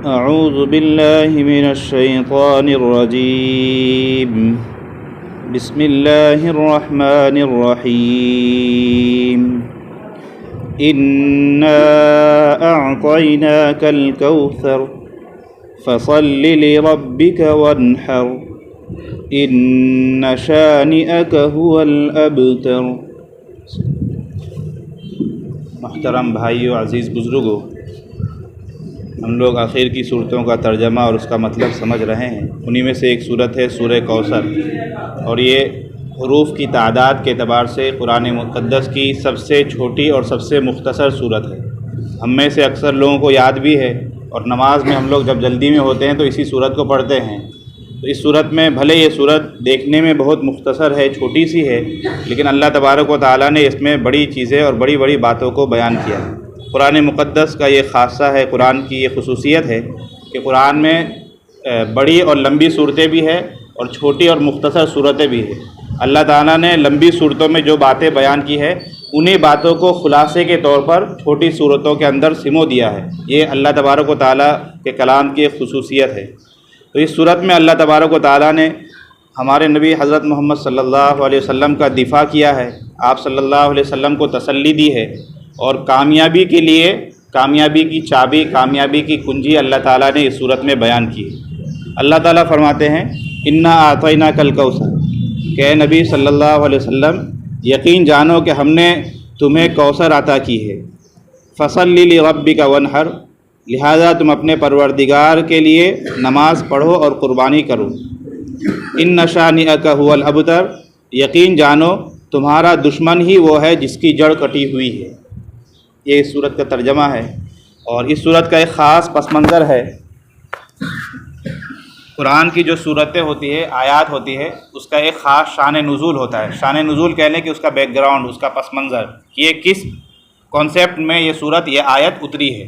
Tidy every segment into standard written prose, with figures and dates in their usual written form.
اعوذ باللہ من الشیطان الرجیم بسم اللہ الرحمن الرحیم انا اعطیناک الکوثر فصل لربک وانحر ان شانئک هو الابتر۔ محترم بھائیو، عزیز بزرگوں، ہم لوگ آخر کی صورتوں کا ترجمہ اور اس کا مطلب سمجھ رہے ہیں۔ انہی میں سے ایک صورت ہے سورہ کوثر، اور یہ حروف کی تعداد کے اعتبار سے قرآن مقدس کی سب سے چھوٹی اور سب سے مختصر صورت ہے۔ ہم میں سے اکثر لوگوں کو یاد بھی ہے، اور نماز میں ہم لوگ جب جلدی میں ہوتے ہیں تو اسی صورت کو پڑھتے ہیں۔ تو اس صورت میں بھلے یہ صورت دیکھنے میں بہت مختصر ہے، چھوٹی سی ہے، لیکن اللہ تبارک و تعالیٰ نے اس میں بڑی چیزیں اور بڑی بڑی باتوں کو بیان کیا ہے۔ قرآن مقدس کا یہ خاصہ ہے، قرآن کی یہ خصوصیت ہے کہ قرآن میں بڑی اور لمبی صورتیں بھی ہیں اور چھوٹی اور مختصر صورتیں بھی ہیں۔ اللہ تعالیٰ نے لمبی صورتوں میں جو باتیں بیان کی ہے، انہی باتوں کو خلاصے کے طور پر چھوٹی صورتوں کے اندر سمو دیا ہے۔ یہ اللہ تبارک و تعالیٰ کے کلام کی ایک خصوصیت ہے۔ تو اس صورت میں اللہ تبارک و تعالیٰ نے ہمارے نبی حضرت محمد صلی اللہ علیہ وسلم کا دفاع کیا ہے، آپ صلی اللہ علیہ وسلم کو تسلی دی ہے، اور کامیابی کے لیے کامیابی کی چابی، کامیابی کی کنجی اللہ تعالیٰ نے اس صورت میں بیان کی ہے۔ اللہ تعالیٰ فرماتے ہیں انا اعطیناک الکوثر، کہ اے نبی صلی اللہ علیہ وسلم یقین جانو کہ ہم نے تمہیں کوثر عطا کی ہے۔ فصل لربک وانحر، لہذا تم اپنے پروردگار کے لیے نماز پڑھو اور قربانی کرو۔ ان شانئک هو الابتر، یقین جانو تمہارا دشمن ہی وہ ہے جس کی جڑ کٹی ہوئی ہے۔ یہ اس صورت کا ترجمہ ہے، اور اس صورت کا ایک خاص پس منظر ہے۔ قرآن کی جو صورتیں ہوتی ہے، آیات ہوتی ہے، اس کا ایک خاص شان نزول ہوتا ہے۔ شان نزول کہنے کہ اس کا بیک گراؤنڈ، اس کا پس منظر، یہ کس کانسیپٹ میں یہ صورت، یہ آیت اتری ہے۔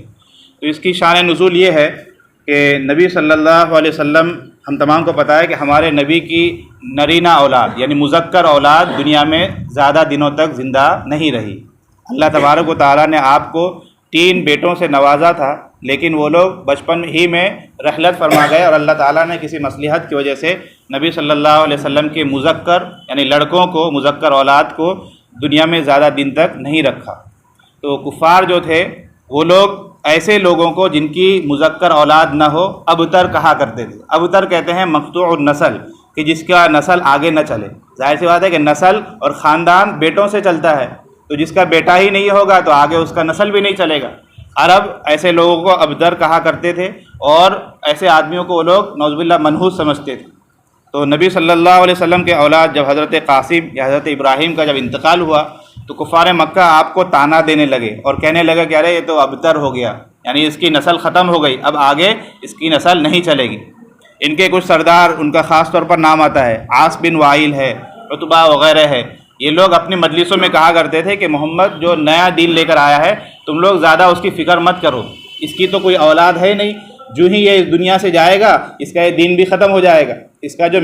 تو اس کی شان نزول یہ ہے کہ نبی صلی اللہ علیہ وسلم، ہم تمام کو پتہ ہے کہ ہمارے نبی کی نرینہ اولاد یعنی مذکر اولاد دنیا میں زیادہ دنوں تک زندہ نہیں رہی۔ اللہ تبارک و تعالیٰ نے آپ کو 3 بیٹوں سے نوازا تھا، لیکن وہ لوگ بچپن ہی میں رحلت فرما گئے، اور اللہ تعالیٰ نے کسی مصلحت کی وجہ سے نبی صلی اللہ علیہ وسلم کے مذکر یعنی لڑکوں کو، مذکر اولاد کو دنیا میں زیادہ دن تک نہیں رکھا۔ تو کفار جو تھے وہ لوگ ایسے لوگوں کو جن کی مذکر اولاد نہ ہو ابتر کہا کرتے تھے۔ ابتر کہتے ہیں مقطوع النسل، کہ جس کا نسل آگے نہ چلے۔ ظاہر سی بات ہے کہ نسل اور خاندان بیٹوں سے چلتا ہے، تو جس کا بیٹا ہی نہیں ہوگا تو آگے اس کا نسل بھی نہیں چلے گا۔ عرب ایسے لوگوں کو ابتر کہا کرتے تھے، اور ایسے آدمیوں کو وہ لوگ نعوذ باللہ منحوس سمجھتے تھے۔ تو نبی صلی اللہ علیہ وسلم کے اولاد جب حضرت قاسم یا حضرت ابراہیم کا جب انتقال ہوا تو کفار مکہ آپ کو تانا دینے لگے اور کہنے لگے کہ ارے یہ تو ابتر ہو گیا، یعنی اس کی نسل ختم ہو گئی، اب آگے اس کی نسل نہیں چلے گی۔ ان کے کچھ سردار، ان کا خاص طور پر نام آتا ہے، عاص بن وائل ہے، عتبہ وغیرہ ہے، یہ لوگ اپنی مجلسوں میں کہا کرتے تھے کہ محمد جو نیا دین لے کر آیا ہے، تم لوگ زیادہ اس کی فکر مت کرو، اس کی تو کوئی اولاد ہے نہیں، جو ہی یہ اس دنیا سے جائے گا اس کا یہ دین بھی ختم ہو جائے گا، اس کا جو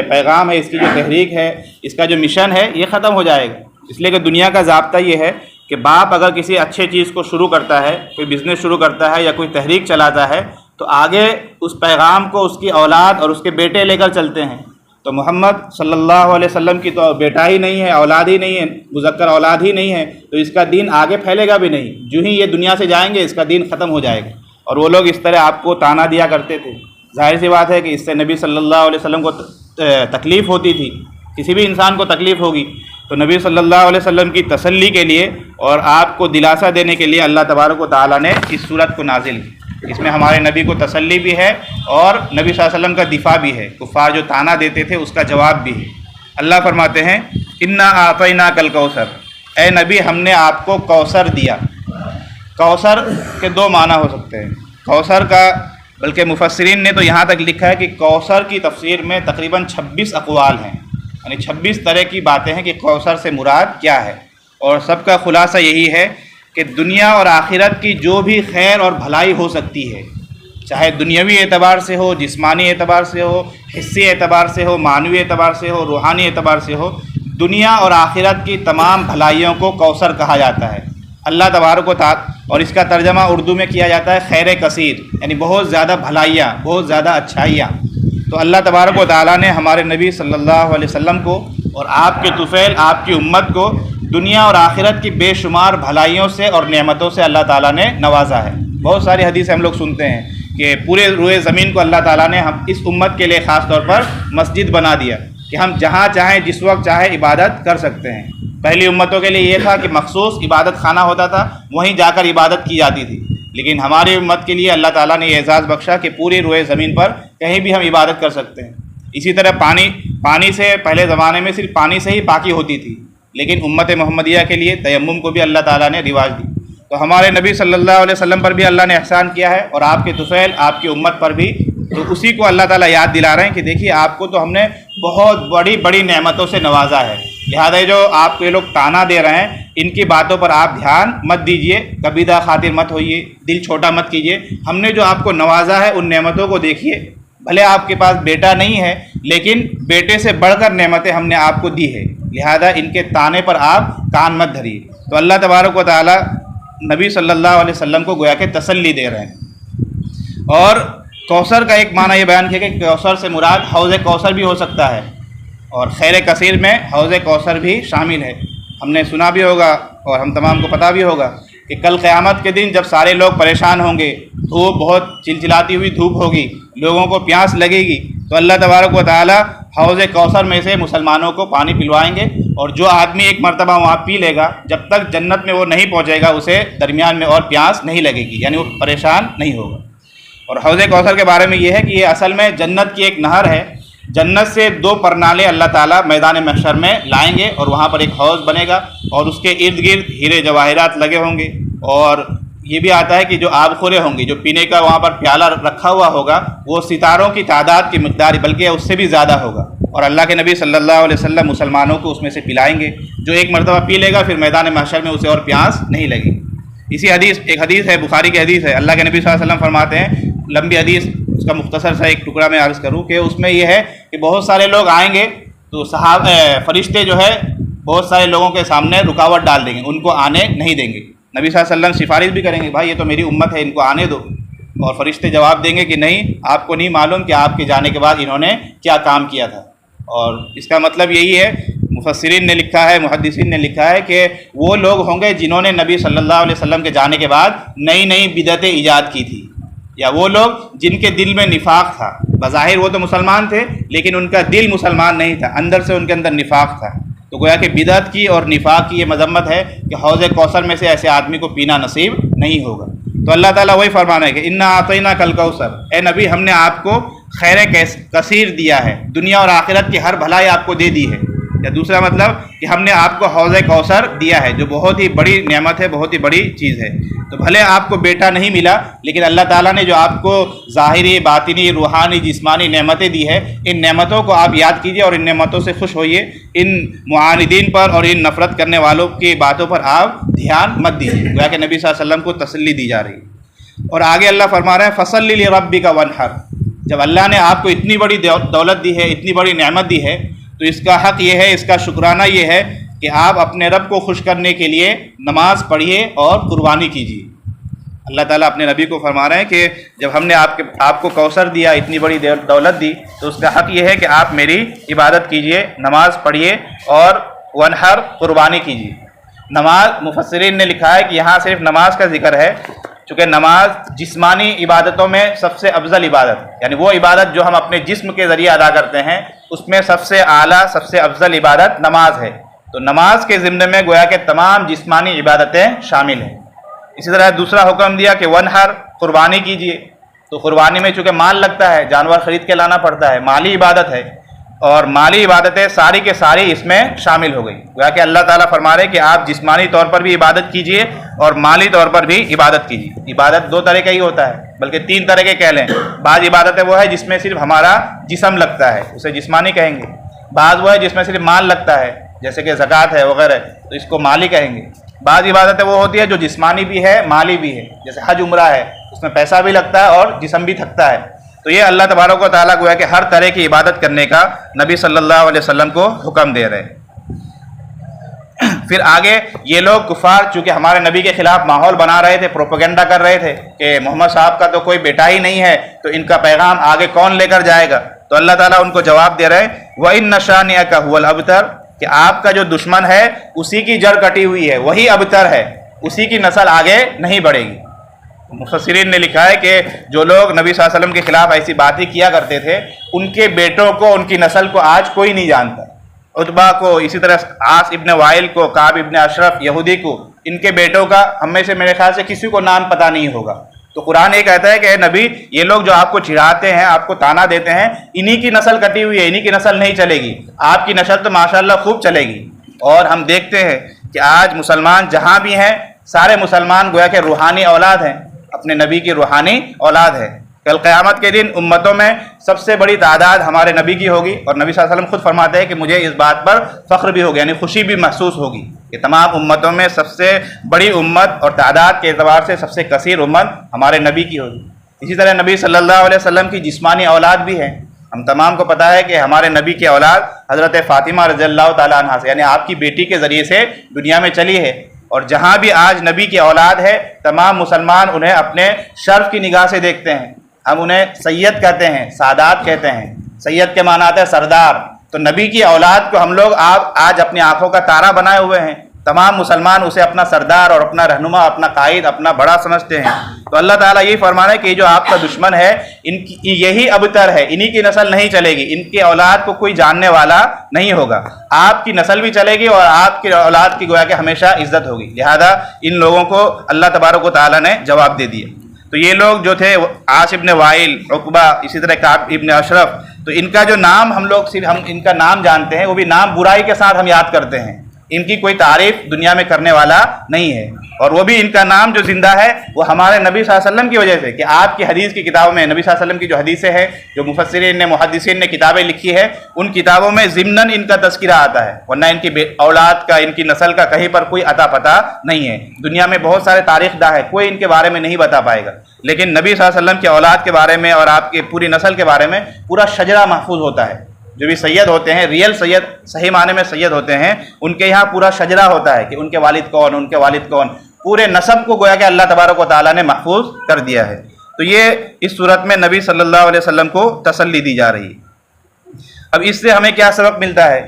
پیغام ہے، اس کی جو تحریک ہے، اس کا جو مشن ہے، یہ ختم ہو جائے گا۔ اس لیے کہ دنیا کا ضابطہ یہ ہے کہ باپ اگر کسی اچھے چیز کو شروع کرتا ہے، کوئی بزنس شروع کرتا ہے یا کوئی تحریک چلاتا ہے، تو آگے اس پیغام کو اس کی اولاد اور اس کے بیٹے لے کر چلتے ہیں۔ تو محمد صلی اللہ علیہ وسلم کی تو بیٹا ہی نہیں ہے، اولاد ہی نہیں ہے، مذکر اولاد ہی نہیں ہے، تو اس کا دین آگے پھیلے گا بھی نہیں، جو ہی یہ دنیا سے جائیں گے اس کا دین ختم ہو جائے گا۔ اور وہ لوگ اس طرح آپ کو تانا دیا کرتے تھے۔ ظاہر سی بات ہے کہ اس سے نبی صلی اللہ علیہ وسلم کو تکلیف ہوتی تھی، کسی بھی انسان کو تکلیف ہوگی۔ تو نبی صلی اللہ علیہ وسلم کی تسلی کے لیے اور آپ کو دلاسا دینے کے لیے اللہ تبارک و تعالیٰ نے اس صورت کو نازل کی۔ اس میں ہمارے نبی کو تسلی بھی ہے اور نبی صلی اللہ علیہ وسلم کا دفاع بھی ہے، کفار جو تانا دیتے تھے اس کا جواب بھی ہے۔ اللہ فرماتے ہیں انا اعطیناک الکوثر، اے نبی ہم نے آپ کو کوثر دیا۔ کوثر کے 2 معنی ہو سکتے ہیں۔ کوثر کا بلکہ مفسرین نے تو یہاں تک لکھا ہے کہ کوثر کی تفسیر میں تقریباً 26 اقوال ہیں، یعنی 26 طرح کی باتیں ہیں کہ کوثر سے مراد کیا ہے، اور سب کا خلاصہ یہی ہے کہ دنیا اور آخرت کی جو بھی خیر اور بھلائی ہو سکتی ہے، چاہے دنیاوی اعتبار سے ہو، جسمانی اعتبار سے ہو، حصی اعتبار سے ہو، معنوی اعتبار سے ہو، روحانی اعتبار سے ہو، دنیا اور آخرت کی تمام بھلائیوں کو کوثر کہا جاتا ہے۔ اللہ تبارک و تعالی، اور اس کا ترجمہ اردو میں کیا جاتا ہے خیر کثیر، یعنی بہت زیادہ بھلائیاں، بہت زیادہ اچھائیاں۔ تو اللہ تبارک و تعالیٰ نے ہمارے نبی صلی اللہ علیہ وسلم کو اور آپ کے طفیل، آپ کی امت کو دنیا اور آخرت کی بے شمار بھلائیوں سے اور نعمتوں سے اللہ تعالیٰ نے نوازا ہے۔ بہت ساری حدیثیں ہم لوگ سنتے ہیں کہ پورے روئے زمین کو اللہ تعالیٰ نے ہم اس امت کے لیے خاص طور پر مسجد بنا دیا کہ ہم جہاں چاہیں جس وقت چاہے عبادت کر سکتے ہیں۔ پہلی امتوں کے لیے یہ تھا کہ مخصوص عبادت خانہ ہوتا تھا، وہیں جا کر عبادت کی جاتی تھی، لیکن ہماری امت کے لیے اللہ تعالیٰ نے یہ اعزاز بخشا کہ پوری روئے زمین پر کہیں بھی ہم عبادت کر سکتے ہیں۔ اسی طرح پانی سے پہلے زمانے میں صرف پانی سے ہی پاکی ہوتی تھی، لیکن امت محمدیہ کے لیے تیمم کو بھی اللہ تعالیٰ نے رواج دی۔ تو ہمارے نبی صلی اللہ علیہ وسلم پر بھی اللہ نے احسان کیا ہے، اور آپ کے طفیل، آپ کی امت پر بھی۔ تو اسی کو اللہ تعالیٰ یاد دلا رہے ہیں کہ دیکھیے آپ کو تو ہم نے بہت بڑی بڑی نعمتوں سے نوازا ہے، لہذا جو آپ کو یہ لوگ تانا دے رہے ہیں ان کی باتوں پر آپ دھیان مت دیجئے، کبیدہ خاطر مت ہوئیے، دل چھوٹا مت کیجئے۔ ہم نے جو آپ کو نوازا ہے ان نعمتوں کو دیکھیے، بھلے آپ کے پاس بیٹا نہیں ہے لیکن بیٹے سے بڑھ کر نعمتیں ہم نے آپ کو دی ہے، لہذا ان کے تانے پر آپ کان مت دھریے۔ تو اللہ تبارک و تعالیٰ نبی صلی اللہ علیہ وسلم کو گویا کہ تسلی دے رہے ہیں۔ اور کوثر کا ایک معنی یہ بیان کیا کہ کوثر سے مراد حوض کوثر بھی ہو سکتا ہے، اور خیر کثیر میں حوض کوثر بھی شامل ہے۔ ہم نے سنا بھی ہوگا اور ہم تمام کو پتہ بھی ہوگا کہ کل قیامت کے دن جب سارے لوگ پریشان ہوں گے، دھوپ بہت چلچلاتی ہوئی دھوپ ہوگی، لوگوں کو پیاس لگے گی، تو اللہ تبارک و تعالیٰ حوض کوثر میں سے مسلمانوں کو پانی پلوائیں گے، اور جو آدمی ایک مرتبہ وہاں پی لے گا، جب تک جنت میں وہ نہیں پہنچے گا اسے درمیان میں اور پیاس نہیں لگے گی، یعنی وہ پریشان نہیں ہوگا۔ اور حوض کوثر کے بارے میں یہ ہے کہ یہ اصل میں جنت کی ایک نہر ہے۔ جنت سے 2 پرنالے اللہ تعالیٰ میدان محشر میں لائیں گے، اور وہاں پر ایک حوض بنے گا، اور اس کے ارد گرد ہیرے جواہرات لگے ہوں گے، اور یہ بھی آتا ہے کہ جو آب خورے ہوں گے، جو پینے کا وہاں پر پیالہ رکھا ہوا ہوگا، وہ ستاروں کی تعداد کی مقدار بلکہ اس سے بھی زیادہ ہوگا، اور اللہ کے نبی صلی اللہ علیہ وسلم مسلمانوں کو اس میں سے پلائیں گے۔ جو ایک مرتبہ پی لے گا پھر میدان محشر میں اسے اور پیاس نہیں لگے گی۔ ایک حدیث ہے، بخاری کی حدیث ہے، اللہ کے نبی صلی اللہ علیہ وسلم فرماتے ہیں، لمبی حدیث، اس کا مختصر سا ایک ٹکڑا میں عرض کروں کہ اس میں یہ ہے کہ بہت سارے لوگ آئیں گے تو فرشتے جو ہے بہت سارے لوگوں کے سامنے رکاوٹ ڈال دیں گے، ان کو آنے نہیں دیں گے۔ نبی صلی اللہ علیہ وسلم سفارش بھی کریں گے، بھائی یہ تو میری امت ہے، ان کو آنے دو، اور فرشتے جواب دیں گے کہ نہیں، آپ کو نہیں معلوم کہ آپ کے جانے کے بعد انہوں نے کیا کام کیا تھا۔ اور اس کا مطلب یہی ہے، مفسرین نے لکھا ہے، محدثین نے لکھا ہے کہ وہ لوگ ہوں گے جنہوں نے نبی صلی اللہ علیہ وسلم کے جانے کے بعد نئی نئی بدعتیں ایجاد کی تھی، یا وہ لوگ جن کے دل میں نفاق تھا، بظاہر وہ تو مسلمان تھے لیکن ان کا دل مسلمان نہیں تھا، اندر سے ان کے اندر نفاق تھا۔ تو گویا کہ بدعت کی اور نفاق کی یہ مذمت ہے کہ حوض کوثر میں سے ایسے آدمی کو پینا نصیب نہیں ہوگا۔ تو اللہ تعالیٰ وہی فرمانا ہے کہ انا اعطیناک الکوثر، اے نبی ہم نے آپ کو خیر کثیر دیا ہے، دنیا اور آخرت کی ہر بھلائی آپ کو دے دی ہے۔ یا دوسرا مطلب کہ ہم نے آپ کو حوض کوثر دیا ہے، جو بہت ہی بڑی نعمت ہے، بہت ہی بڑی چیز ہے۔ تو بھلے آپ کو بیٹا نہیں ملا لیکن اللہ تعالیٰ نے جو آپ کو ظاہری، باطنی، روحانی، جسمانی نعمتیں دی ہے، ان نعمتوں کو آپ یاد کیجئے اور ان نعمتوں سے خوش ہوئیے۔ ان معاندین پر اور ان نفرت کرنے والوں کی باتوں پر آپ دھیان مت دیجیے، گویا کہ نبی صلی اللہ علیہ وسلم کو تسلی دی جا رہی ہے۔ اور آگے اللہ فرما رہے ہیں فصلی لربک وانحر، جب اللہ نے آپ کو اتنی بڑی دولت دی ہے، اتنی بڑی نعمت دی ہے، تو اس کا حق یہ ہے، اس کا شکرانہ یہ ہے کہ آپ اپنے رب کو خوش کرنے کے لیے نماز پڑھیے اور قربانی کیجیے۔ اللہ تعالیٰ اپنے نبی کو فرما رہے ہیں کہ جب ہم نے آپ کو کوثر دیا، اتنی بڑی دولت دی، تو اس کا حق یہ ہے کہ آپ میری عبادت کیجیے، نماز پڑھیے اور وانحر، قربانی کیجیے۔ نماز، مفسرین نے لکھا ہے کہ یہاں صرف نماز کا ذکر ہے، چونکہ نماز جسمانی عبادتوں میں سب سے افضل عبادت، یعنی وہ عبادت جو ہم اپنے جسم کے ذریعے ادا کرتے ہیں، اس میں سب سے اعلیٰ، سب سے افضل عبادت نماز ہے۔ تو نماز کے ضمن میں گویا کہ تمام جسمانی عبادتیں شامل ہیں۔ اسی طرح دوسرا حکم دیا کہ ونحر، قربانی کیجیے۔ تو قربانی میں چونکہ مال لگتا ہے، جانور خرید کے لانا پڑتا ہے، مالی عبادت ہے، اور مالی عبادتیں ساری کے ساری اس میں شامل ہو گئی۔ گویا کہ اللہ تعالیٰ فرما رہے کہ آپ جسمانی طور پر بھی عبادت کیجیے اور مالی طور پر بھی عبادت کیجیے۔ عبادت 2 طرح کا ہی ہوتا ہے، بلکہ 3 طرح کے کہہ لیں۔ بعض عبادتیں وہ ہے جس میں صرف ہمارا جسم لگتا ہے، اسے جسمانی کہیں گے۔ بعض وہ ہے جس میں صرف مال لگتا ہے، جیسے کہ زکوٰۃ ہے وغیرہ، تو اس کو مالی کہیں گے۔ بعض عبادتیں وہ ہوتی ہے جو جسمانی بھی ہے، مالی بھی ہے، جیسے حج عمرہ ہے، اس میں پیسہ بھی لگتا ہے اور جسم بھی تھکتا ہے۔ تو یہ اللہ تبارک و تعالیٰ گویا کہ ہر طرح کی عبادت کرنے کا نبی صلی اللہ علیہ وسلم کو حکم دے رہے ہیں۔ پھر آگے یہ لوگ کفار چونکہ ہمارے نبی کے خلاف ماحول بنا رہے تھے، پروپیگنڈا کر رہے تھے کہ محمد صاحب کا تو کوئی بیٹا ہی نہیں ہے، تو ان کا پیغام آگے کون لے کر جائے گا؟ تو اللہ تعالیٰ ان کو جواب دے رہے ہیں وَإِنَّ شَانِئَكَ هُوَ الْأَبْتَرُ، کہ آپ کا جو دشمن ہے اسی کی جڑ کٹی ہوئی ہے، وہی ابتر ہے، اسی کی نسل آگے نہیں بڑھے گی۔ مفسرین نے لکھا ہے کہ جو لوگ نبی صلی اللہ علیہ وسلم کے خلاف ایسی باتیں کیا کرتے تھے ان کے بیٹوں کو، ان کی نسل کو آج کوئی نہیں جانتا۔ عتبہ کو، اسی طرح عاص ابن وائل کو، کعب ابن اشرف یہودی کو، ان کے بیٹوں کا ہم میں سے میرے خیال سے کسی کو نام پتہ نہیں ہوگا۔ تو قرآن یہ کہتا ہے کہ اے نبی، یہ لوگ جو آپ کو چڑھاتے ہیں، آپ کو تانا دیتے ہیں، انہی کی نسل کٹی ہوئی ہے، انہی کی نسل نہیں چلے گی، آپ کی نسل تو ماشاءاللہ خوب چلے گی۔ اور ہم دیکھتے ہیں کہ آج مسلمان جہاں بھی ہیں سارے مسلمان گویا کہ روحانی اولاد ہیں، اپنے نبی کی روحانی اولاد ہے۔ کل قیامت کے دن امتوں میں سب سے بڑی تعداد ہمارے نبی کی ہوگی، اور نبی صلی اللہ علیہ وسلم خود فرماتے ہیں کہ مجھے اس بات پر فخر بھی ہوگا، یعنی خوشی بھی محسوس ہوگی کہ تمام امتوں میں سب سے بڑی امت اور تعداد کے اعتبار سے سب سے کثیر امت ہمارے نبی کی ہوگی۔ اسی طرح نبی صلی اللہ علیہ وسلم کی جسمانی اولاد بھی ہے۔ ہم تمام کو پتہ ہے کہ ہمارے نبی کی اولاد حضرت فاطمہ رضی اللہ تعالیٰ عنہا سے، یعنی آپ کی بیٹی کے ذریعے سے دنیا میں چلی ہے۔ اور جہاں بھی آج نبی کی اولاد ہے تمام مسلمان انہیں اپنے شرف کی نگاہ سے دیکھتے ہیں۔ ہم انہیں سید کہتے ہیں، سادات کہتے ہیں۔ سید کے معنی آتا ہے سردار۔ تو نبی کی اولاد کو ہم لوگ آج اپنی آنکھوں کا تارا بنائے ہوئے ہیں، تمام مسلمان اسے اپنا سردار اور اپنا رہنما، اپنا قائد، اپنا بڑا سمجھتے ہیں۔ تو اللہ تعالیٰ یہی فرما رہا ہے کہ یہ جو آپ کا دشمن ہے ان کی یہی ابتر ہے، انہی کی نسل نہیں چلے گی، ان کی اولاد کو کوئی جاننے والا نہیں ہوگا، آپ کی نسل بھی چلے گی اور آپ کی اولاد کی گویا کہ ہمیشہ عزت ہوگی۔ لہذا ان لوگوں کو اللہ تبارک و تعالیٰ نے جواب دے دیا۔ تو یہ لوگ جو تھے عاص ابن وائل، عقبہ، اسی طرح کعب ابن اشرف، تو ان کا جو نام ہم لوگ صرف ہم ان کا نام جانتے ہیں، وہ بھی نام برائی کے ساتھ ہم یاد کرتے ہیں، ان کی کوئی تعریف دنیا میں کرنے والا نہیں ہے۔ اور وہ بھی ان کا نام جو زندہ ہے وہ ہمارے نبی صلی اللہ علیہ وسلم کی وجہ سے، کہ آپ کی حدیث کی کتابوں میں نبی صلی اللہ علیہ وسلم کی جو حدیثیں ہیں، جو مفسرین نے، محدثین نے کتابیں لکھی ہے، ان کتابوں میں ضمناً ان کا تذکرہ آتا ہے، ورنہ ان کی اولاد کا، ان کی نسل کا کہیں پر کوئی عطا پتہ نہیں ہے۔ دنیا میں بہت سارے تاریخ داں ہیں، کوئی ان کے بارے میں نہیں بتا پائے گا، لیکن نبی صلی اللہ علیہ وسلم کی اولاد کے بارے میں اور آپ کی پوری نسل کے بارے میں پورا شجرہ محفوظ ہوتا ہے۔ جو بھی سید ہوتے ہیں، ریئل سید، صحیح معنی میں سید ہوتے ہیں، ان کے یہاں پورا شجرہ ہوتا ہے کہ ان کے والد کون، ان کے والد کون، پورے نسب کو گویا کہ اللہ تبارک و تعالیٰ نے محفوظ کر دیا ہے۔ تو یہ اس صورت میں نبی صلی اللہ علیہ وسلم کو تسلی دی جا رہی ہے۔ اب اس سے ہمیں کیا سبق ملتا ہے؟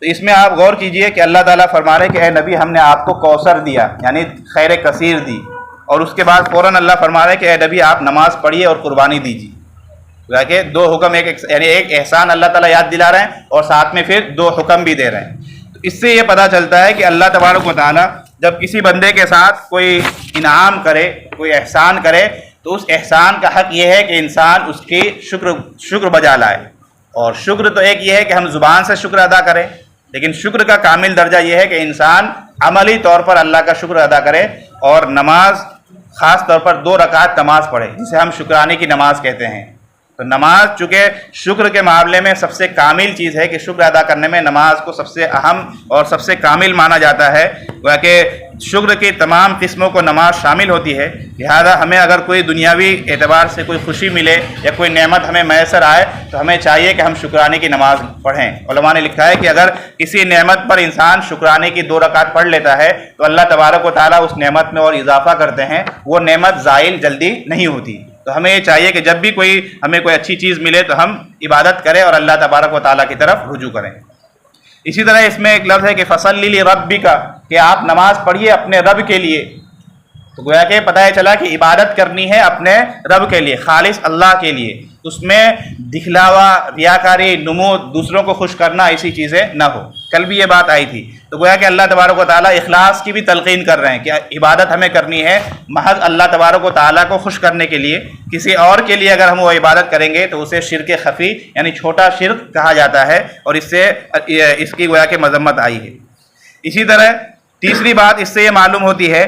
تو اس میں آپ غور کیجئے کہ اللہ تعالیٰ فرما رہے کہ اے نبی، ہم نے آپ کو کوثر دیا، یعنی خیر کثیر دی، اور اس کے بعد فوراً اللہ فرما رہے کہ اے نبی آپ نماز پڑھیے اور قربانی دیجیے۔ کہ دو حکم، یعنی ایک احسان اللہ تعالیٰ یاد دلا رہے ہیں اور ساتھ میں پھر دو حکم بھی دے رہے ہیں۔ تو اس سے یہ پتہ چلتا ہے کہ اللہ تبارک و تعالیٰ جب کسی بندے کے ساتھ کوئی انعام کرے، کوئی احسان کرے، تو اس احسان کا حق یہ ہے کہ انسان اس کی شکر بجا لائے۔ اور شکر تو ایک یہ ہے کہ ہم زبان سے شکر ادا کریں، لیکن شکر کا کامل درجہ یہ ہے کہ انسان عملی طور پر اللہ کا شکر ادا کرے، اور نماز خاص طور پر 2 رکعت نماز پڑھے، جسے ہم شکرانے کی نماز کہتے ہیں۔ تو نماز چونکہ شکر کے معاملے میں سب سے کامل چیز ہے، کہ شکر ادا کرنے میں نماز کو سب سے اہم اور سب سے کامل مانا جاتا ہے، گویا کہ شکر کی تمام قسموں کو نماز شامل ہوتی ہے۔ لہذا ہمیں اگر کوئی دنیاوی اعتبار سے کوئی خوشی ملے یا کوئی نعمت ہمیں میسر آئے تو ہمیں چاہیے کہ ہم شکرانے کی نماز پڑھیں۔ علماء نے لکھا ہے کہ اگر کسی نعمت پر انسان شکرانے کی 2 رکعت پڑھ لیتا ہے تو اللہ تبارک و تعالیٰ اس نعمت میں اور اضافہ کرتے ہیں، وہ نعمت زائل جلدی نہیں ہوتی۔ تو ہمیں یہ چاہیے کہ جب بھی ہمیں کوئی اچھی چیز ملے تو ہم عبادت کریں اور اللہ تبارک و تعالیٰ کی طرف رجوع کریں۔ اسی طرح اس میں ایک لفظ ہے کہ فصلی لربک، کہ آپ نماز پڑھیے اپنے رب کے لیے۔ تو گویا کہ پتہ چلا کہ عبادت کرنی ہے اپنے رب کے لیے، خالص اللہ کے لیے، اس میں دکھلاوا، ریاکاری، نمود، دوسروں کو خوش کرنا، ایسی چیزیں نہ ہو۔ کل بھی یہ بات آئی تھی۔ تو گویا کہ اللہ تبارک و تعالیٰ اخلاص کی بھی تلقین کر رہے ہیں کہ عبادت ہمیں کرنی ہے محض اللہ تبارک و تعالیٰ کو خوش کرنے کے لیے۔ کسی اور کے لیے اگر ہم وہ عبادت کریں گے تو اسے شرک خفی، یعنی چھوٹا شرک کہا جاتا ہے، اور اس کی گویا کہ مذمت آئی ہے۔ اسی طرح تیسری بات اس سے یہ معلوم ہوتی ہے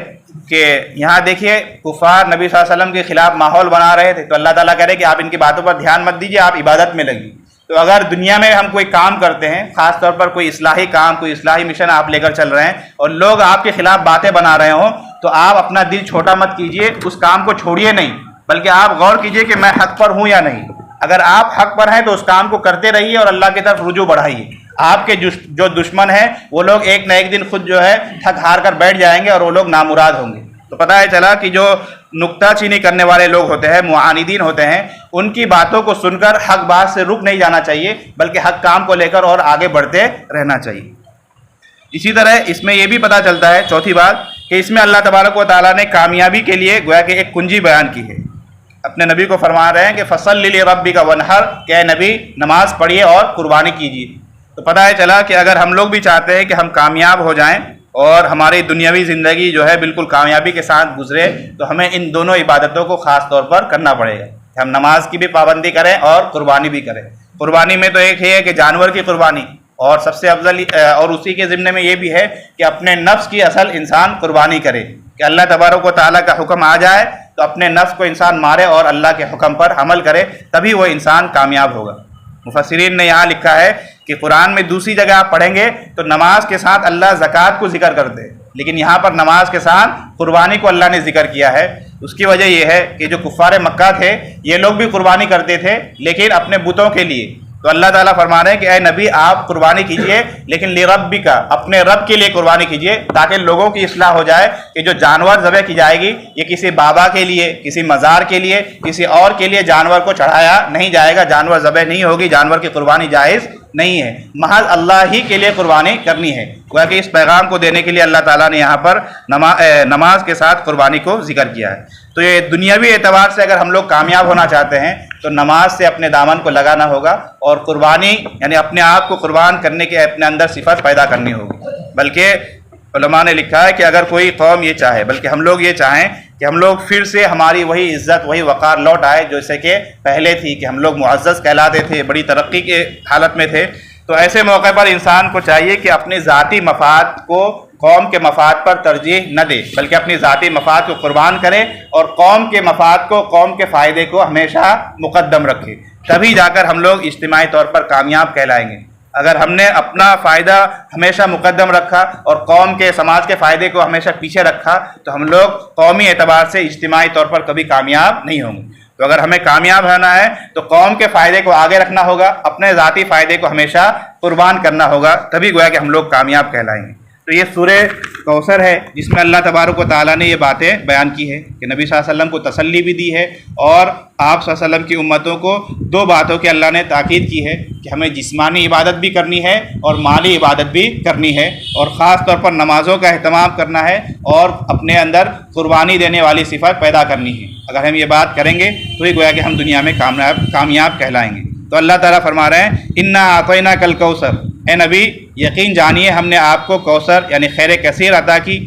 کہ یہاں دیکھیے کفار نبی صلی اللہ علیہ وسلم کے خلاف ماحول بنا رہے تھے، تو اللہ تعالیٰ کہہ رہے کہ آپ ان کی باتوں پر دھیان مت دیجیے، آپ عبادت میں لگیے۔ تو اگر دنیا میں ہم کوئی کام کرتے ہیں، خاص طور پر کوئی اصلاحی کام، کوئی اصلاحی مشن آپ لے کر چل رہے ہیں، اور لوگ آپ کے خلاف باتیں بنا رہے ہوں، تو آپ اپنا دل چھوٹا مت کیجیے، اس کام کو چھوڑیے نہیں، بلکہ آپ غور کیجیے کہ میں حق پر ہوں یا نہیں۔ اگر آپ حق پر ہیں تو اس کام کو کرتے رہیے اور اللہ کی طرف رجوع بڑھائیے. آپ کے جو دشمن ہیں وہ لوگ ایک نہ ایک دن خود جو ہے تھک ہار کر بیٹھ جائیں گے اور وہ لوگ نامراد ہوں گے. تو پتہ ہے چلا کہ جو نکتہ چینی کرنے والے لوگ ہوتے ہیں، معاندین ہوتے ہیں، ان کی باتوں کو سن کر حق بات سے رک نہیں جانا چاہیے، بلکہ حق کام کو لے کر اور آگے بڑھتے رہنا چاہیے. اسی طرح اس میں یہ بھی پتہ چلتا ہے، چوتھی بات، کہ اس میں اللہ تبارک و تعالیٰ نے کامیابی کے لیے گویا کہ ایک کنجی بیان کی ہے. اپنے نبی کو فرما رہے ہیں کہ فصلی لربک وانحر، کہ اے نبی نماز پڑھیے اور قربانی کیجیے. تو پتہ ہے چلا کہ اگر ہم لوگ بھی چاہتے ہیں کہ ہم کامیاب ہو جائیں اور ہماری دنیاوی زندگی جو ہے بالکل کامیابی کے ساتھ گزرے، تو ہمیں ان دونوں عبادتوں کو خاص طور پر کرنا پڑے گا کہ ہم نماز کی بھی پابندی کریں اور قربانی بھی کریں. قربانی میں تو ایک ہی ہے کہ جانور کی قربانی، اور سب سے افضل اور اسی کے ضمن میں یہ بھی ہے کہ اپنے نفس کی اصل انسان قربانی کرے، کہ اللہ تبارک و تعالیٰ کا حکم آ جائے تو اپنے نفس کو انسان مارے اور اللہ کے حکم پر عمل کرے، تبھی وہ انسان کامیاب ہوگا. مفسرین نے یہاں لکھا ہے کہ قرآن میں دوسری جگہ آپ پڑھیں گے تو نماز کے ساتھ اللہ زکوٰۃ کو ذکر کرتے ہیں، لیکن یہاں پر نماز کے ساتھ قربانی کو اللہ نے ذکر کیا ہے. اس کی وجہ یہ ہے کہ جو کفار مکہ تھے یہ لوگ بھی قربانی کرتے تھے، لیکن اپنے بتوں کے لیے. تو اللہ تعالیٰ فرما رہے ہیں کہ اے نبی آپ قربانی کیجئے، لیکن لربک، اپنے رب کے لیے قربانی کیجئے، تاکہ لوگوں کی اصلاح ہو جائے کہ جو جانور ذبح کی جائے گی یہ کسی بابا کے لیے، کسی مزار کے لیے، کسی اور کے لیے جانور کو چڑھایا نہیں جائے گا، جانور ذبح نہیں ہوگی، جانور کی قربانی جائز نہیں ہے، محض اللہ ہی کے لیے قربانی کرنی ہے. گویا کہ اس پیغام کو دینے کے لیے اللہ تعالیٰ نے یہاں پر نماز کے ساتھ قربانی کو ذکر کیا ہے. تو یہ دنیاوی اعتبار سے اگر ہم لوگ کامیاب ہونا چاہتے ہیں تو نماز سے اپنے دامن کو لگانا ہوگا، اور قربانی یعنی اپنے آپ کو قربان کرنے کے اپنے اندر صفت پیدا کرنی ہوگی. بلکہ علماء نے لکھا ہے کہ اگر کوئی قوم یہ چاہے، بلکہ ہم لوگ یہ چاہیں کہ ہم لوگ پھر سے ہماری وہی عزت وہی وقار لوٹ آئے جیسے کہ پہلے تھی، کہ ہم لوگ معزز کہلاتے تھے، بڑی ترقی کے حالت میں تھے، تو ایسے موقع پر انسان کو چاہیے کہ اپنے ذاتی مفاد کو قوم کے مفاد پر ترجیح نہ دے، بلکہ اپنی ذاتی مفاد کو قربان کرے اور قوم کے مفاد کو، قوم کے فائدے کو ہمیشہ مقدم رکھے. تبھی جا کر ہم لوگ اجتماعی طور پر کامیاب کہلائیں گے. اگر ہم نے اپنا فائدہ ہمیشہ مقدم رکھا اور قوم کے، سماج کے فائدے کو ہمیشہ پیچھے رکھا تو ہم لوگ قومی اعتبار سے اجتماعی طور پر کبھی کامیاب نہیں ہوں گے. تو اگر ہمیں کامیاب ہونا ہے تو قوم کے فائدے کو آگے رکھنا ہوگا، اپنے ذاتی فائدے کو ہمیشہ قربان کرنا ہوگا، تبھی گویا کہ ہم لوگ کامیاب کہلائیں گے. تو یہ سورہ کوثر ہے جس میں اللہ تبارک و تعالیٰ نے یہ باتیں بیان کی ہے کہ نبی صلی اللہ علیہ وسلم کو تسلی بھی دی ہے، اور آپ صلی اللہ علیہ وسلم کی امتوں کو دو باتوں کی اللہ نے تاکید کی ہے کہ ہمیں جسمانی عبادت بھی کرنی ہے اور مالی عبادت بھی کرنی ہے، اور خاص طور پر نمازوں کا اہتمام کرنا ہے اور اپنے اندر قربانی دینے والی صفت پیدا کرنی ہے. اگر ہم یہ بات کریں گے تو یہ گویا کہ ہم دنیا میں کامیاب کہلائیں گے. تو اللہ تعالیٰ فرما رہے ہیں انا اعطیناک الکوثر، اے نبی یقین جانیے ہم نے آپ کو کوثر یعنی خیر کثیر عطا کی.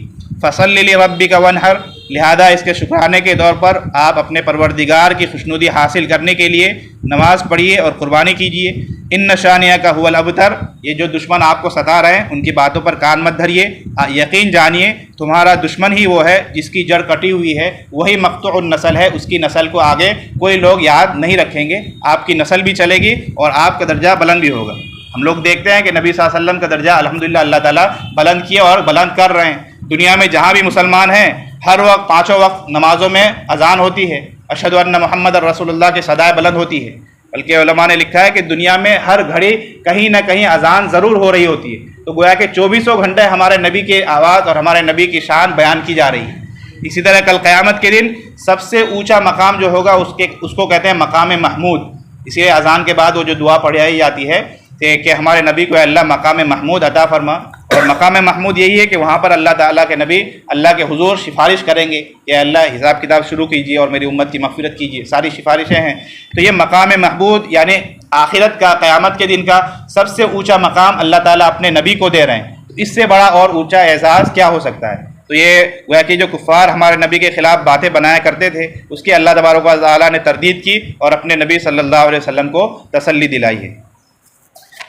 فصلی لربک وانحر، لہذا اس کے شکرانے کے طور پر آپ اپنے پروردگار کی خوشنودی حاصل کرنے کے لیے نماز پڑھیے اور قربانی کیجیے. ان شانیک هو الابتر، یہ جو دشمن آپ کو ستا رہے ہیں ان کی باتوں پر کان مت دھریے. یقین جانیے تمہارا دشمن ہی وہ ہے جس کی جڑ کٹی ہوئی ہے، وہی مقطوع النسل ہے، اس کی نسل کو آگے کوئی لوگ یاد نہیں رکھیں گے، آپ کی نسل بھی چلے گی اور آپ کا درجہ بلند بھی ہوگا. ہم لوگ دیکھتے ہیں کہ نبی صلی اللہ علیہ وسلم کا درجہ الحمدللہ اللہ تعالیٰ بلند کیے اور بلند کر رہے ہیں. دنیا میں جہاں بھی مسلمان ہیں ہر وقت پانچوں وقت نمازوں میں اذان ہوتی ہے، اشہد ان محمد رسول اللہ کی صدائے بلند ہوتی ہے. بلکہ علماء نے لکھا ہے کہ دنیا میں ہر گھڑی کہیں نہ کہیں اذان ضرور ہو رہی ہوتی ہے. تو گویا کہ 24 گھنٹے ہمارے نبی کی آواز اور ہمارے نبی کی شان بیان کی جا رہی ہے. اسی طرح کل قیامت کے دن سب سے اونچا مقام جو ہوگا اس کو کہتے ہیں مقام محمود. اسی لیے اذان کے بعد وہ جو دعا پڑھائی جاتی ہے کہ ہمارے نبی کو اللہ مقام محمود عطا فرما. اور مقام محمود یہی ہے کہ وہاں پر اللہ تعالیٰ کے نبی اللہ کے حضور سفارش کریں گے کہ اللہ حساب کتاب شروع کیجیے اور میری امت کی مغفرت کیجیے. ساری سفارشیں ہیں. تو یہ مقام محمود یعنی آخرت کا، قیامت کے دن کا سب سے اونچا مقام اللہ تعالیٰ اپنے نبی کو دے رہے ہیں. اس سے بڑا اور اونچا اعزاز کیا ہو سکتا ہے؟ تو یہ گویا کہ جو کفار ہمارے نبی کے خلاف باتیں بنایا کرتے تھے اس کی اللہ تبارک و تعالیٰ نے تردید کی اور اپنے نبی صلی اللہ علیہ وسلم کو تسلی دلائی ہے.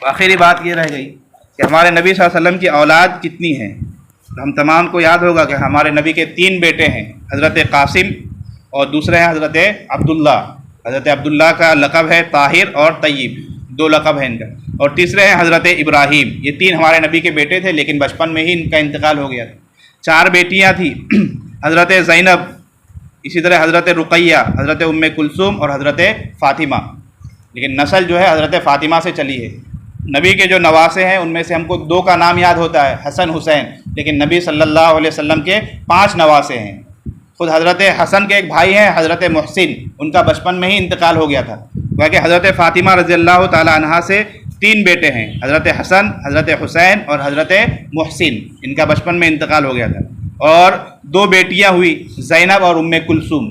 آخری بات یہ رہ گئی کہ ہمارے نبی صلی اللہ علیہ وسلم کی اولاد کتنی ہیں. ہم تمام کو یاد ہوگا کہ ہمارے نبی کے 3 بیٹے ہیں، حضرت قاسم اور دوسرے ہیں حضرت عبداللہ. حضرت عبداللہ کا لقب ہے طاہر اور طیب، 2 لقب ہیں ان کا. اور تیسرے ہیں حضرت ابراہیم. یہ 3 ہمارے نبی کے بیٹے تھے لیکن بچپن میں ہی ان کا انتقال ہو گیا تھا. 4 بیٹیاں تھیں، حضرت زینب، اسی طرح حضرت رقیہ، حضرت ام کلثوم اور حضرت فاطمہ. لیکن نسل جو ہے حضرت فاطمہ سے چلی ہے۔ نبی کے جو نواسے ہیں ان میں سے ہم کو 2 کا نام یاد ہوتا ہے، حسن حسین، لیکن نبی صلی اللہ علیہ وسلم کے 5 نواسے ہیں۔ خود حضرت حسن کے ایک بھائی ہیں حضرت محسن، ان کا بچپن میں ہی انتقال ہو گیا تھا، کیونکہ حضرت فاطمہ رضی اللہ تعالی عنہا سے 3 بیٹے ہیں، حضرت حسن، حضرت حسین اور حضرت محسن، ان کا بچپن میں انتقال ہو گیا تھا، اور 2 بیٹیاں ہوئی زینب اور ام کلثوم،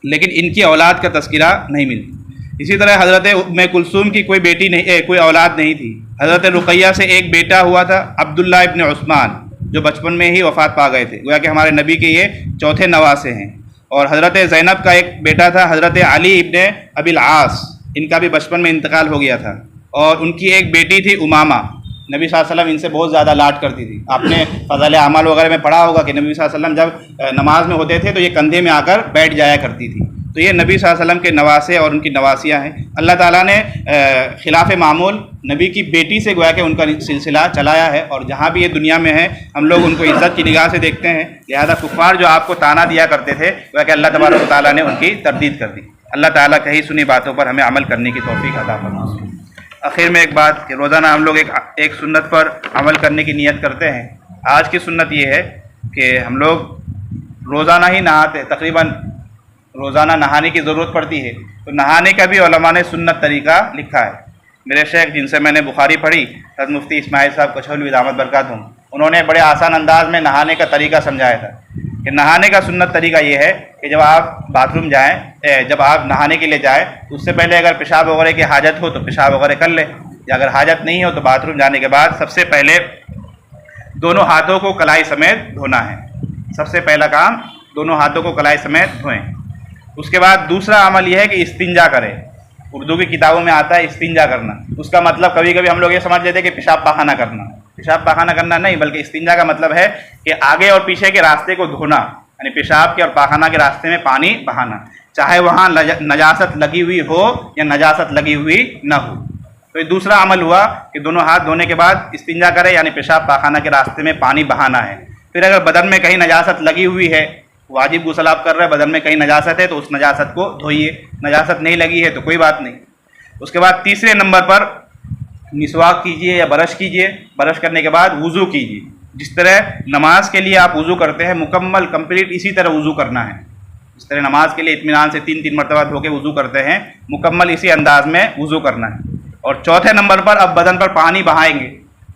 لیکن ان کی اولاد کا تذکرہ نہیں ملتی۔ اسی طرح حضرت ام کلثوم کی کوئی بیٹی نہیں، کوئی اولاد نہیں تھی۔ حضرت رقیہ سے ایک بیٹا ہوا تھا عبداللہ ابن عثمان، جو بچپن میں ہی وفات پا گئے تھے، گویا کہ ہمارے نبی کے یہ 4تھے نواسے ہیں۔ اور حضرت زینب کا ایک بیٹا تھا حضرت علی ابن ابی العاص، ان کا بھی بچپن میں انتقال ہو گیا تھا، اور ان کی ایک بیٹی تھی امامہ، نبی صلی اللہ علیہ وسلم ان سے بہت زیادہ لاڈ کرتی تھی۔ آپ نے فضائل اعمال وغیرہ میں پڑھا ہوگا کہ نبی صلی اللہ علیہ وسلم جب نماز میں ہوتے تھے تو یہ کندھے میں آ کر بیٹھ جایا کرتی تھی۔ تو یہ نبی صلی اللہ علیہ وسلم کے نواسے اور ان کی نواسیاں ہیں۔ اللہ تعالیٰ نے خلاف معمول نبی کی بیٹی سے گویا کہ ان کا سلسلہ چلایا ہے، اور جہاں بھی یہ دنیا میں ہے ہم لوگ ان کو عزت کی نگاہ سے دیکھتے ہیں، لہذا کفار جو آپ کو تانا دیا کرتے تھے گویا کہ اللہ تبارک و تعالیٰ نے ان کی تردید کر دی۔ اللہ تعالیٰ کہی سنی باتوں پر ہمیں عمل کرنے کی توفیق عطا فرمائے۔ آخر میں ایک بات کہ روزانہ ہم لوگ ایک سنت پر عمل کرنے کی نیت کرتے ہیں۔ آج کی سنت یہ ہے کہ ہم لوگ روزانہ ہی نہاتے، تقریباً روزانہ نہانے کی ضرورت پڑتی ہے، تو نہانے کا بھی علماء نے سنت طریقہ لکھا ہے۔ میرے شیخ جن سے میں نے بخاری پڑھی، حضرت مفتی اسماعیل صاحب کچھولوی دامت برکاتہم، انہوں نے بڑے آسان انداز میں نہانے کا طریقہ سمجھایا تھا کہ نہانے کا سنت طریقہ یہ ہے کہ جب آپ باتھ روم جائیں، جب آپ نہانے کے لیے جائیں تو اس سے پہلے اگر پیشاب وغیرہ کی حاجت ہو تو پیشاب وغیرہ کر لیں، یا اگر حاجت نہیں ہو تو باتھ روم جانے کے بعد سب سے پہلے دونوں ہاتھوں کو کلائی سمیت دھونا ہے۔ سب سے پہلا کام دونوں ہاتھوں کو کلائی سمیت دھوئیں۔ اس کے بعد دوسرا عمل یہ ہے کہ استنجا کریں۔ اردو کی کتابوں میں آتا ہے استنجا کرنا، اس کا مطلب کبھی کبھی ہم لوگ یہ سمجھ لیتے ہیں کہ پیشاب پاخانہ کرنا۔ پیشاب پاخانہ کرنا نہیں، بلکہ استنجا کا مطلب ہے کہ آگے اور پیچھے کے راستے کو دھونا، یعنی پیشاب کے اور پاخانہ کے راستے میں پانی بہانا، چاہے وہاں نجاست لگی ہوئی ہو یا نجاست لگی ہوئی نہ ہو۔ تو یہ دوسرا عمل ہوا کہ دونوں ہاتھ دھونے کے بعد استنجا کرے، یعنی پیشاب پاخانہ کے راستے میں پانی بہانا ہے۔ پھر اگر بدن میں کہیں نجاست لگی ہوئی ہے، واجب غسل آپ کر رہے ہیں، بدن میں کہیں نجاست ہے تو اس نجاست کو دھوئیے، نجاست نہیں لگی ہے تو کوئی بات نہیں۔ اس کے بعد تیسرے نمبر پر مسواک کیجئے یا برش کیجئے، برش کرنے کے بعد وضو کیجئے۔ جس طرح نماز کے لیے آپ وضو کرتے ہیں مکمل کمپلیٹ اسی طرح وضو کرنا ہے، جس طرح نماز کے لیے اطمینان سے 3 مرتبہ دھو کے وضو کرتے ہیں، مکمل اسی انداز میں وضو کرنا ہے۔ اور چوتھے نمبر پر اب بدن پر پانی بہائیں گے۔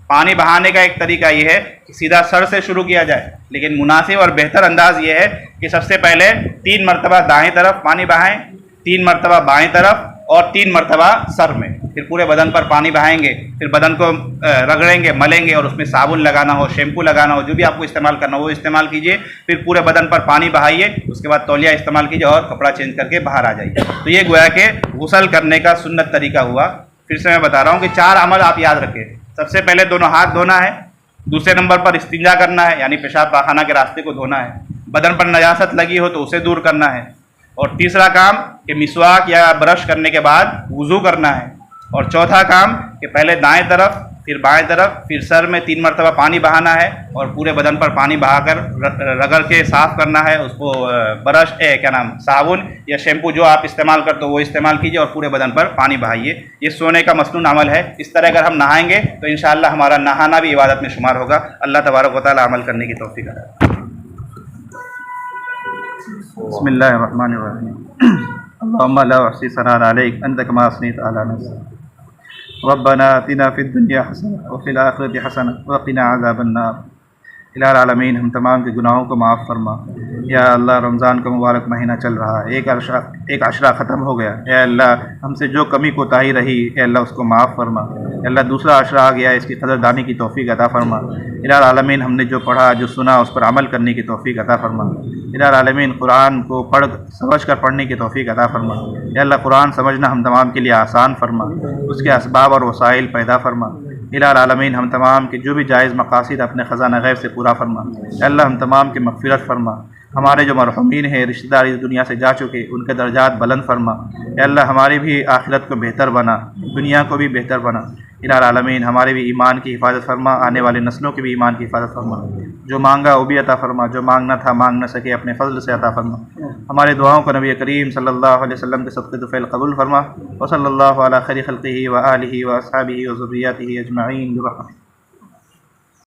پانی بہانے کا ایک طریقہ یہ ہے کہ سیدھا سر سے شروع کیا جائے، لیکن مناسب اور بہتر انداز یہ ہے کہ سب سے پہلے 3 مرتبہ دائیں طرف پانی بہائیں، 3 مرتبہ بائیں طرف اور 3 مرتبہ سر میں، پھر پورے بدن پر پانی بہائیں گے، پھر بدن کو رگڑیں گے، ملیں گے، اور اس میں صابن لگانا ہو، شیمپو لگانا ہو، جو بھی آپ کو استعمال کرنا ہو وہ استعمال کیجئے۔ پھر پورے بدن پر پانی بہائیے، اس کے بعد تولیہ استعمال کیجئے اور کپڑا چینج کر کے باہر آ جائیے۔ تو یہ گویا کہ غسل کرنے کا سنت طریقہ ہوا۔ پھر سے میں بتا رہا ہوں کہ 4 عمل آپ یاد رکھیں۔ سب سے پہلے دونوں ہاتھ دھونا ہے، دوسرے نمبر پر استنجا کرنا ہے، یعنی پیشاب پاخانہ کے راستے کو دھونا ہے، بدن پر نجاست لگی ہو تو اسے دور کرنا ہے، اور تیسرا کام کہ مسواک یا برش کرنے کے بعد وضو کرنا ہے، اور چوتھا کام کہ پہلے دائیں طرف پھر بائیں طرف پھر سر میں 3 مرتبہ پانی بہانا ہے، اور پورے بدن پر پانی بہا کر رگڑ کے صاف کرنا ہے اس کو۔ برش صابن یا شیمپو جو آپ استعمال کرتے ہو وہ استعمال کیجئے اور پورے بدن پر پانی بہائیے۔ یہ سونے کا مسنون عمل ہے۔ اس طرح اگر ہم نہائیں گے تو انشاءاللہ ہمارا نہانا بھی عبادت میں شمار ہوگا۔ اللہ تبارک و تعالی عمل کرنے کی توفیق عطا۔ بسم اللہ الرحمن الرحیم۔ اللهم لا احصي ثناء عليك انت كما اثنيت على نفسك ربنا آتنا في الدنيا حسنة وفي الآخرة حسنة وقنا عذاب النار۔ الہ العالمین ہم تمام کے گناہوں کو معاف فرما۔ یا اللہ رمضان کا مبارک مہینہ چل رہا ہے، ایک عشرہ ختم ہو گیا، اے اللہ ہم سے جو کمی کوتاہی رہی اے اللہ اس کو معاف فرما۔ اے اللہ دوسرا عشرہ آ گیا، اس کی قدردانی کی توفیق عطا فرما۔ الہ العالمین ہم نے جو پڑھا جو سنا اس پر عمل کرنے کی توفیق عطا فرما۔ الہ العالمین قرآن کو سمجھ کر پڑھنے کی توفیق عطا فرما۔ اے اللہ قرآن سمجھنا ہم تمام کے لیے آسان فرما، اس کے اسباب اور وسائل پیدا فرما۔ الہ العالمین ہم تمام کے جو بھی جائز مقاصد اپنے خزانہ غیب سے پورا فرما۔ اے اللہ ہم تمام کی مغفرت فرما، ہمارے جو مرحومین ہیں رشتہ دار اس دنیا سے جا چکے ان کے درجات بلند فرما۔ اے اللہ ہماری بھی آخرت کو بہتر بنا، دنیا کو بھی بہتر بنا۔ الہ العالمین ہمارے بھی ایمان کی حفاظت فرما، آنے والے نسلوں کی بھی ایمان کی حفاظت فرما۔ جو مانگا وہ بھی عطا فرما، جو مانگنا تھا مانگ نہ سکے اپنے فضل سے عطا فرما۔ ہمارے دعاؤں کو نبی کریم صلی اللہ علیہ وسلم کے صدقے طفیل قبول فرما۔ وصلی اللہ علی خیر خلقہ وآلہ واصحابہ وذریاتہ اجمعین برحمتک۔